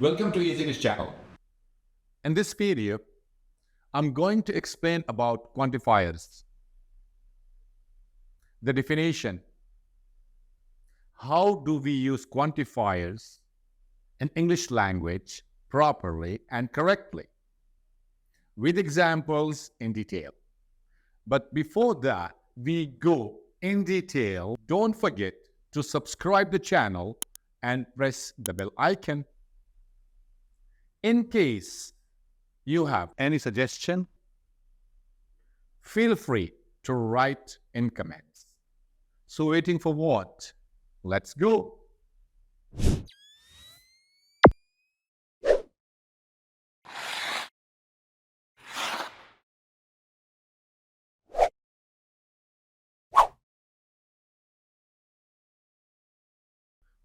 Welcome to Easiness channel. In this video, I'm going to explain about quantifiers, the definition, how do we use quantifiers in English language properly and correctly, with examples in detail. But before that, we go in detail. Don't forget to subscribe the channel and press the bell icon. In case you have any suggestion, feel free to write in comments. So waiting for what? Let's go.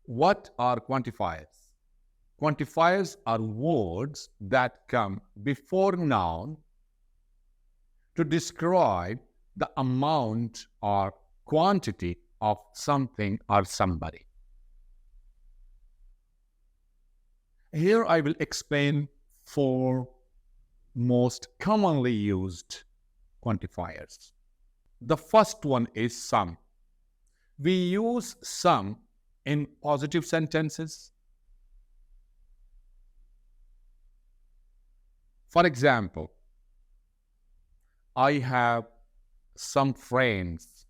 What are quantifiers? Quantifiers are words that come before noun to describe the amount or quantity of something or somebody. Here I will explain four most commonly used quantifiers. The first one is some. We use some in positive sentences. For example, I have some friends.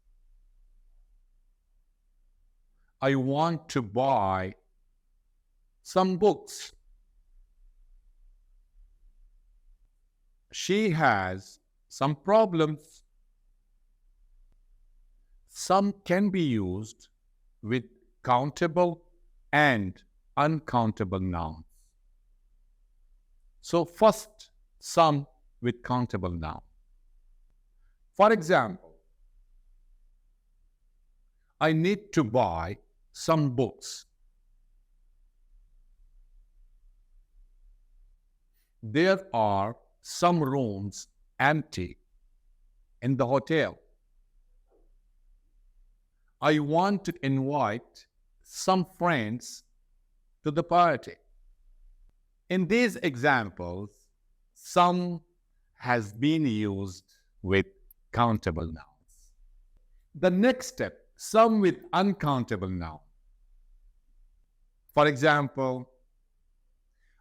I want to buy some books. She has some problems. Some can be used with countable and uncountable nouns. So first, some with countable noun. For example, I need to buy some books. There are some rooms empty in the hotel. I want to invite some friends to the party. In these examples, some has been used with countable nouns. The next step, some with uncountable noun. For example,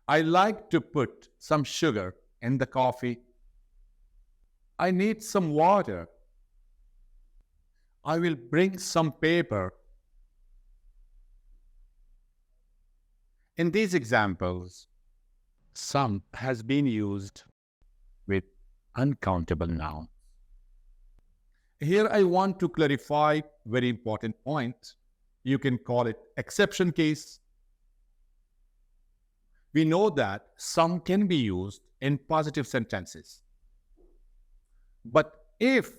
I like to put some sugar in the coffee. I need some water. I will bring some paper. In these examples, some has been used with uncountable nouns. Here I want to clarify very important point. You can call it exception case. We know that some can be used in positive sentences. But if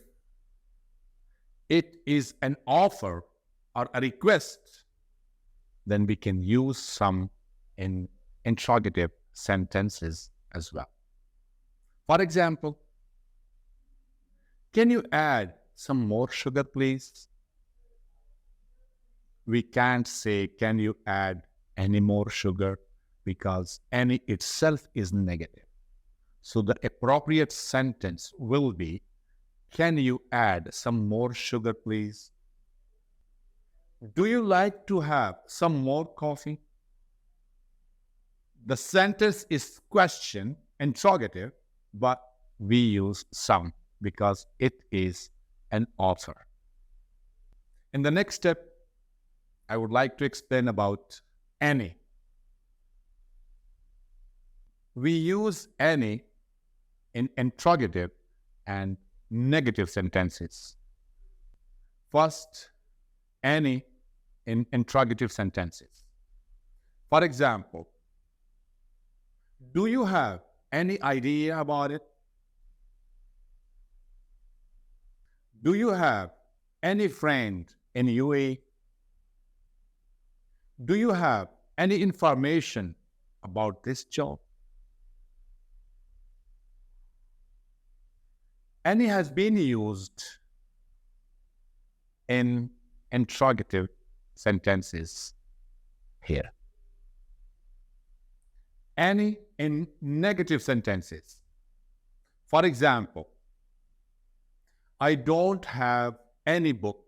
it is an offer or a request, then we can use some in interrogative sentences as well. For example, can you add some more sugar, please? We can't say, can you add any more sugar? Because any itself is negative. So the appropriate sentence will be, can you add some more sugar, please? Do you like to have some more coffee? The sentence is question, interrogative, but we use some because it is an offer. In the next step, I would like to explain about any. We use any in interrogative and negative sentences. First, any in interrogative sentences. For example, do you have any idea about it? Do you have any friend in UAE? Do you have any information about this job? Any has been used in interrogative sentences here. any in negative sentences. For example, I don't have any book.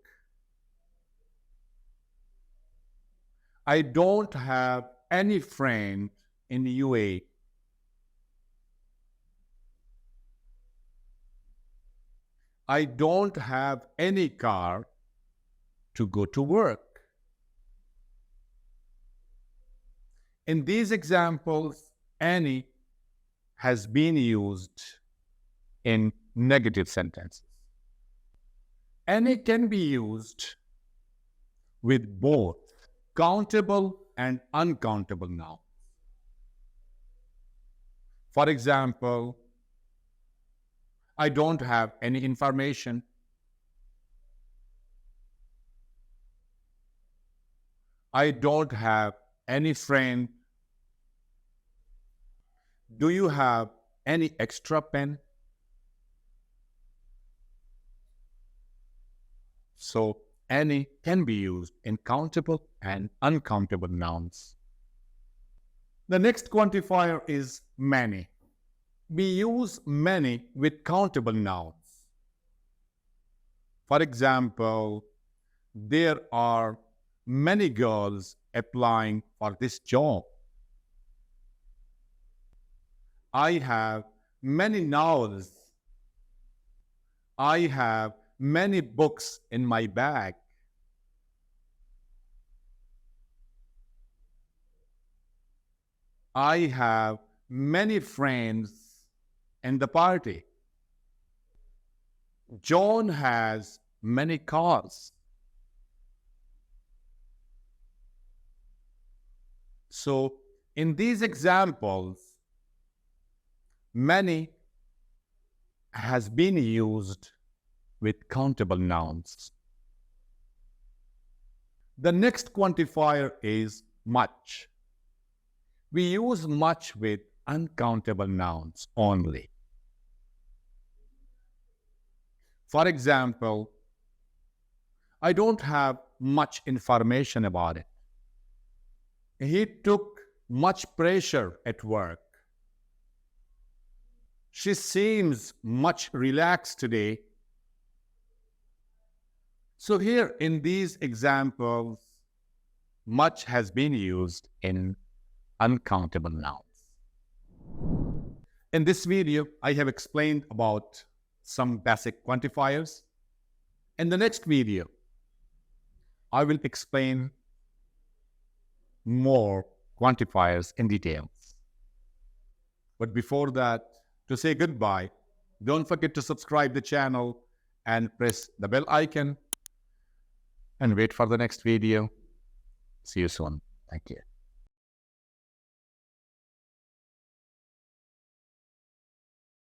I don't have any friend in the UAE. I don't have any car to go to work. In these examples, any has been used in negative sentences. Any can be used with both countable and uncountable nouns. For example, I don't have any information. I don't have any friend. Do you have any extra pen? So any can be used in countable and uncountable nouns. The next quantifier is many. We use many with countable nouns. For example, there are many girls applying for this job. I have many novels. I have many books in my bag. I have many friends in the party. John has many cars. So, in these examples, many has been used with countable nouns. The next quantifier is much. We use much with uncountable nouns only. For example, I don't have much information about it. He took much pressure at work. She seems much relaxed today. So here in these examples, much has been used in uncountable nouns. In this video, I have explained about some basic quantifiers. In the next video, I will explain more quantifiers in details. But before that, to say goodbye, don't forget to subscribe the channel and press the bell icon and wait for the next video. See you soon. Thank you.